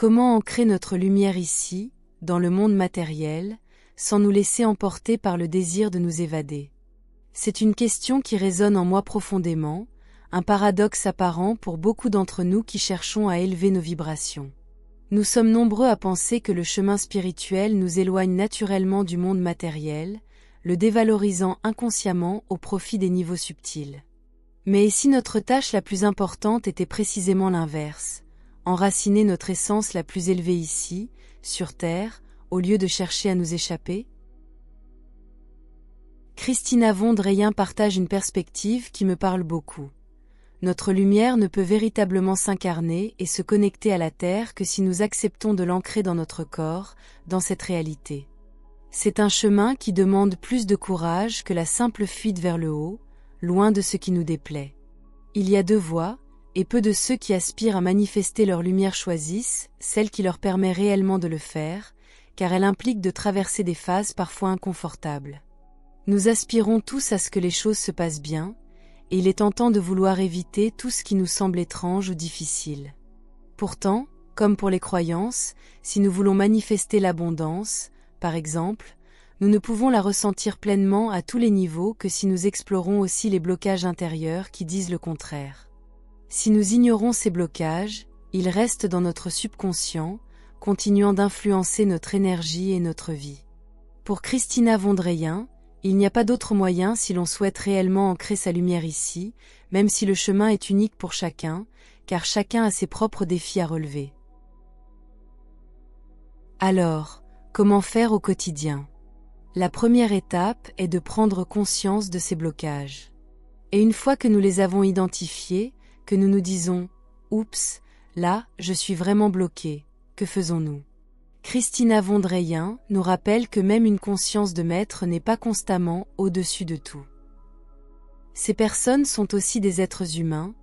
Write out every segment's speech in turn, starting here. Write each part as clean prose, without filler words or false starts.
Comment ancrer notre lumière ici, dans le monde matériel, sans nous laisser emporter par le désir de nous évader? C'est une question qui résonne en moi profondément, un paradoxe apparent pour beaucoup d'entre nous qui cherchons à élever nos vibrations. Nous sommes nombreux à penser que le chemin spirituel nous éloigne naturellement du monde matériel, le dévalorisant inconsciemment au profit des niveaux subtils. Mais et si notre tâche la plus importante était précisément l'inverse, enraciner notre essence la plus élevée ici, sur Terre, au lieu de chercher à nous échapper? Christina von Dreyen partage une perspective qui me parle beaucoup. Notre lumière ne peut véritablement s'incarner et se connecter à la Terre que si nous acceptons de l'ancrer dans notre corps, dans cette réalité. C'est un chemin qui demande plus de courage que la simple fuite vers le haut, loin de ce qui nous déplaît. Il y a deux voies, et peu de ceux qui aspirent à manifester leur lumière choisissent celle qui leur permet réellement de le faire, car elle implique de traverser des phases parfois inconfortables. Nous aspirons tous à ce que les choses se passent bien, et il est tentant de vouloir éviter tout ce qui nous semble étrange ou difficile. Pourtant, comme pour les croyances, si nous voulons manifester l'abondance, par exemple, nous ne pouvons la ressentir pleinement à tous les niveaux que si nous explorons aussi les blocages intérieurs qui disent le contraire. Si nous ignorons ces blocages, ils restent dans notre subconscient, continuant d'influencer notre énergie et notre vie. Pour Christina von Dreyen, il n'y a pas d'autre moyen si l'on souhaite réellement ancrer sa lumière ici, même si le chemin est unique pour chacun, car chacun a ses propres défis à relever. Alors, comment faire au quotidien? La première étape est de prendre conscience de ces blocages. Et une fois que nous les avons identifiés, que nous nous disons « Oups, là, je suis vraiment bloqué », que faisons-nous? Christina von Dreyen nous rappelle que même une conscience de maître n'est pas constamment au-dessus de tout. Ces personnes sont aussi des êtres humains,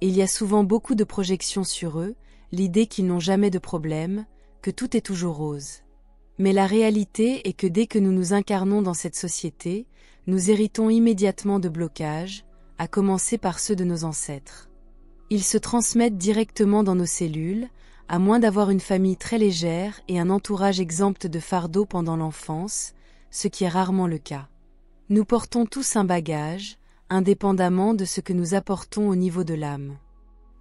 et il y a souvent beaucoup de projections sur eux, l'idée qu'ils n'ont jamais de problème, que tout est toujours rose. Mais la réalité est que dès que nous nous incarnons dans cette société, nous héritons immédiatement de blocages, à commencer par ceux de nos ancêtres. Ils se transmettent directement dans nos cellules, à moins d'avoir une famille très légère et un entourage exempt de fardeaux pendant l'enfance, ce qui est rarement le cas. Nous portons tous un bagage, indépendamment de ce que nous apportons au niveau de l'âme.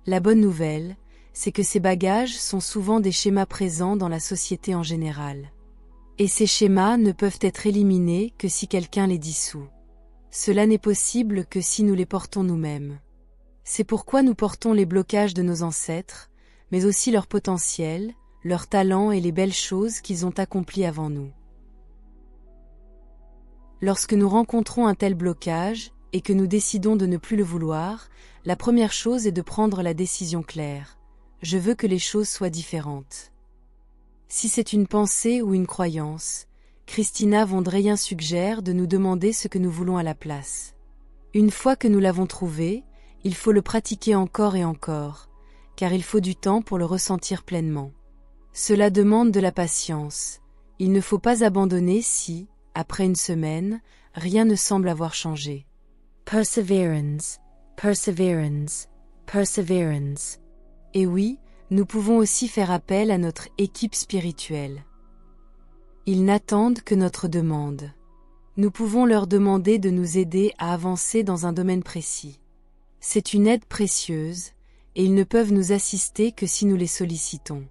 La bonne nouvelle, c'est que ces bagages sont souvent des schémas présents dans la société en général. Et ces schémas ne peuvent être éliminés que si quelqu'un les dissout. Cela n'est possible que si nous les portons nous-mêmes. C'est pourquoi nous portons les blocages de nos ancêtres, mais aussi leur potentiel, leurs talents et les belles choses qu'ils ont accomplies avant nous. Lorsque nous rencontrons un tel blocage, et que nous décidons de ne plus le vouloir, la première chose est de prendre la décision claire. Je veux que les choses soient différentes. Si c'est une pensée ou une croyance, Christina von Dreyen suggère de nous demander ce que nous voulons à la place. Une fois que nous l'avons trouvé, il faut le pratiquer encore et encore, car il faut du temps pour le ressentir pleinement. Cela demande de la patience. Il ne faut pas abandonner si, après une semaine, rien ne semble avoir changé. Perseverance, perseverance, perseverance. Et oui, nous pouvons aussi faire appel à notre équipe spirituelle. Ils n'attendent que notre demande. Nous pouvons leur demander de nous aider à avancer dans un domaine précis. C'est une aide précieuse, et ils ne peuvent nous assister que si nous les sollicitons.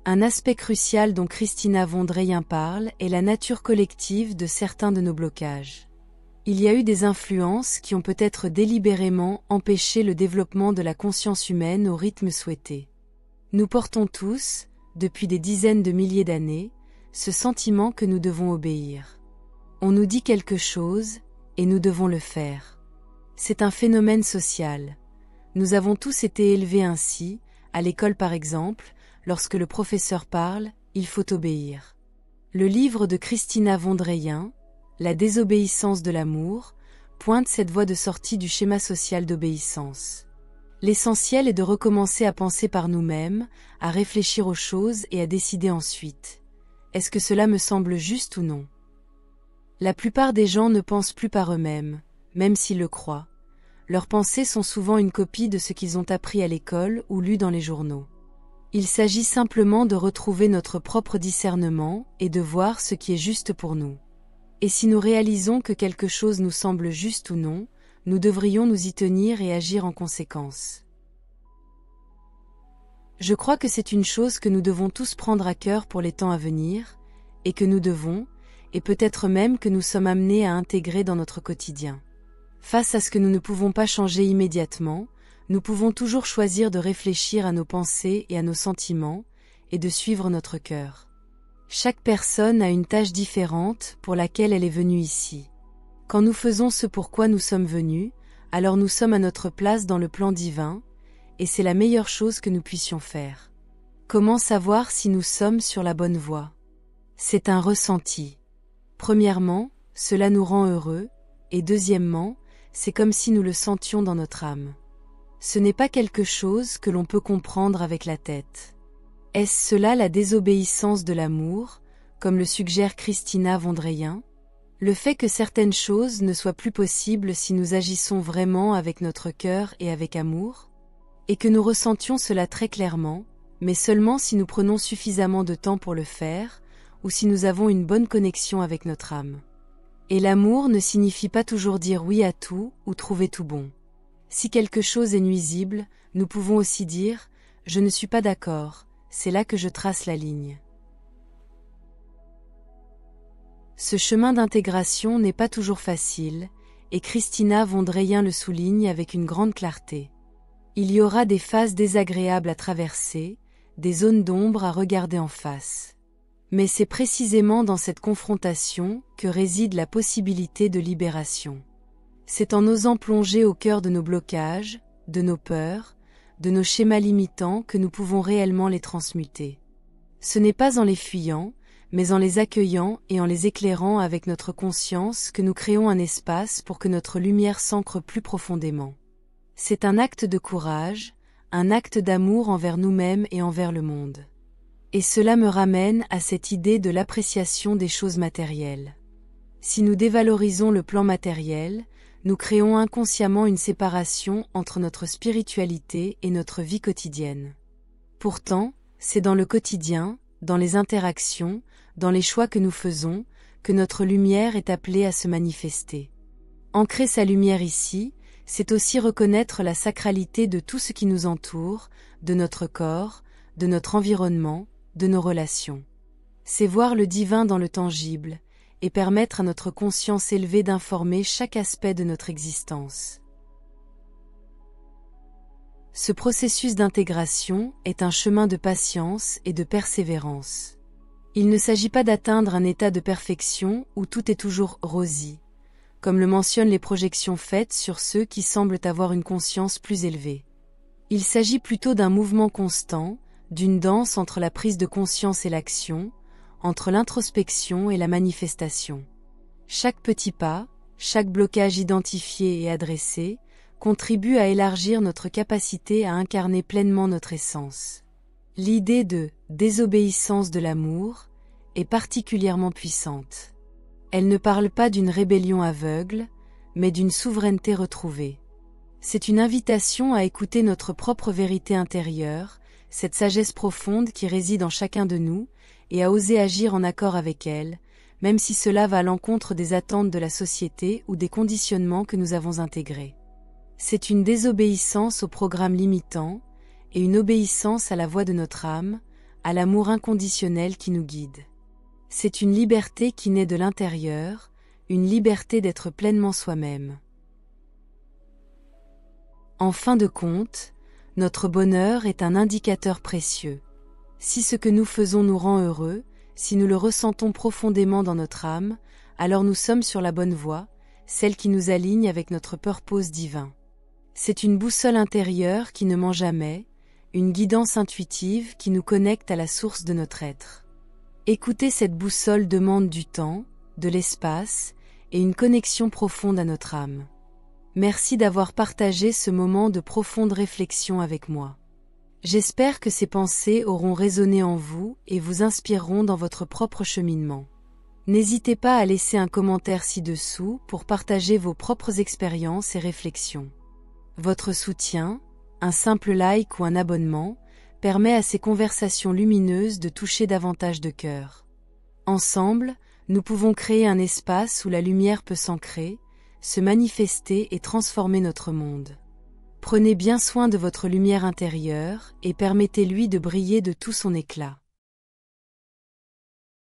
Un aspect crucial dont Christina von Dreyen parle est la nature collective de certains de nos blocages. Il y a eu des influences qui ont peut-être délibérément empêché le développement de la conscience humaine au rythme souhaité. Nous portons tous, depuis des dizaines de milliers d'années, ce sentiment que nous devons obéir. On nous dit quelque chose, et nous devons le faire. C'est un phénomène social. Nous avons tous été élevés ainsi, à l'école par exemple, lorsque le professeur parle, il faut obéir. Le livre de Christina von Dreyen, La désobéissance de l'amour, pointe cette voie de sortie du schéma social d'obéissance. L'essentiel est de recommencer à penser par nous-mêmes, à réfléchir aux choses et à décider ensuite. Est-ce que cela me semble juste ou non? La plupart des gens ne pensent plus par eux-mêmes, même s'ils le croient. leurs pensées sont souvent une copie de ce qu'ils ont appris à l'école ou lu dans les journaux. Il s'agit simplement de retrouver notre propre discernement et de voir ce qui est juste pour nous. Et si nous réalisons que quelque chose nous semble juste ou non, nous devrions nous y tenir et agir en conséquence. Je crois que c'est une chose que nous devons tous prendre à cœur pour les temps à venir, et que nous devons, et peut-être même que nous sommes amenés à intégrer dans notre quotidien. Face à ce que nous ne pouvons pas changer immédiatement, nous pouvons toujours choisir de réfléchir à nos pensées et à nos sentiments, et de suivre notre cœur. Chaque personne a une tâche différente pour laquelle elle est venue ici. Quand nous faisons ce pourquoi nous sommes venus, alors nous sommes à notre place dans le plan divin, et c'est la meilleure chose que nous puissions faire. Comment savoir si nous sommes sur la bonne voie? C'est un ressenti. Premièrement, cela nous rend heureux, et deuxièmement, c'est comme si nous le sentions dans notre âme. Ce n'est pas quelque chose que l'on peut comprendre avec la tête. Est-ce cela la désobéissance de l'amour, comme le suggère Christina Vondreyen? Le fait que certaines choses ne soient plus possibles si nous agissons vraiment avec notre cœur et avec amour? Et que nous ressentions cela très clairement, mais seulement si nous prenons suffisamment de temps pour le faire, ou si nous avons une bonne connexion avec notre âme. Et l'amour ne signifie pas toujours dire oui à tout ou trouver tout bon. Si quelque chose est nuisible, nous pouvons aussi dire « je ne suis pas d'accord, c'est là que je trace la ligne ». Ce chemin d'intégration n'est pas toujours facile, et Christina Vondreyen le souligne avec une grande clarté. Il y aura des phases désagréables à traverser, des zones d'ombre à regarder en face. Mais c'est précisément dans cette confrontation que réside la possibilité de libération. C'est en osant plonger au cœur de nos blocages, de nos peurs, de nos schémas limitants que nous pouvons réellement les transmuter. Ce n'est pas en les fuyant, mais en les accueillant et en les éclairant avec notre conscience que nous créons un espace pour que notre lumière s'ancre plus profondément. C'est un acte de courage, un acte d'amour envers nous-mêmes et envers le monde. Et cela me ramène à cette idée de l'appréciation des choses matérielles. Si nous dévalorisons le plan matériel, nous créons inconsciemment une séparation entre notre spiritualité et notre vie quotidienne. Pourtant, c'est dans le quotidien, dans les interactions, dans les choix que nous faisons, que notre lumière est appelée à se manifester. Ancrer sa lumière ici, c'est aussi reconnaître la sacralité de tout ce qui nous entoure, de notre corps, de notre environnement, de nos relations. C'est voir le divin dans le tangible, et permettre à notre conscience élevée d'informer chaque aspect de notre existence. Ce processus d'intégration est un chemin de patience et de persévérance. Il ne s'agit pas d'atteindre un état de perfection où tout est toujours rosy, comme le mentionnent les projections faites sur ceux qui semblent avoir une conscience plus élevée. Il s'agit plutôt d'un mouvement constant, d'une danse entre la prise de conscience et l'action, entre l'introspection et la manifestation. Chaque petit pas, chaque blocage identifié et adressé, contribue à élargir notre capacité à incarner pleinement notre essence. L'idée de désobéissance de l'amour est particulièrement puissante. Elle ne parle pas d'une rébellion aveugle, mais d'une souveraineté retrouvée. C'est une invitation à écouter notre propre vérité intérieure, cette sagesse profonde qui réside en chacun de nous, et à oser agir en accord avec elle, même si cela va à l'encontre des attentes de la société ou des conditionnements que nous avons intégrés. C'est une désobéissance au programme limitant, et une obéissance à la voix de notre âme, à l'amour inconditionnel qui nous guide. C'est une liberté qui naît de l'intérieur, une liberté d'être pleinement soi-même. En fin de compte, notre bonheur est un indicateur précieux. Si ce que nous faisons nous rend heureux, si nous le ressentons profondément dans notre âme, alors nous sommes sur la bonne voie, celle qui nous aligne avec notre purpose divin. C'est une boussole intérieure qui ne ment jamais, une guidance intuitive qui nous connecte à la source de notre être. Écouter cette boussole demande du temps, de l'espace et une connexion profonde à notre âme. Merci d'avoir partagé ce moment de profonde réflexion avec moi. J'espère que ces pensées auront résonné en vous et vous inspireront dans votre propre cheminement. N'hésitez pas à laisser un commentaire ci-dessous pour partager vos propres expériences et réflexions. Votre soutien, un simple like ou un abonnement, permet à ces conversations lumineuses de toucher davantage de cœurs. Ensemble, nous pouvons créer un espace où la lumière peut s'ancrer, se manifester et transformer notre monde. Prenez bien soin de votre lumière intérieure et permettez-lui de briller de tout son éclat.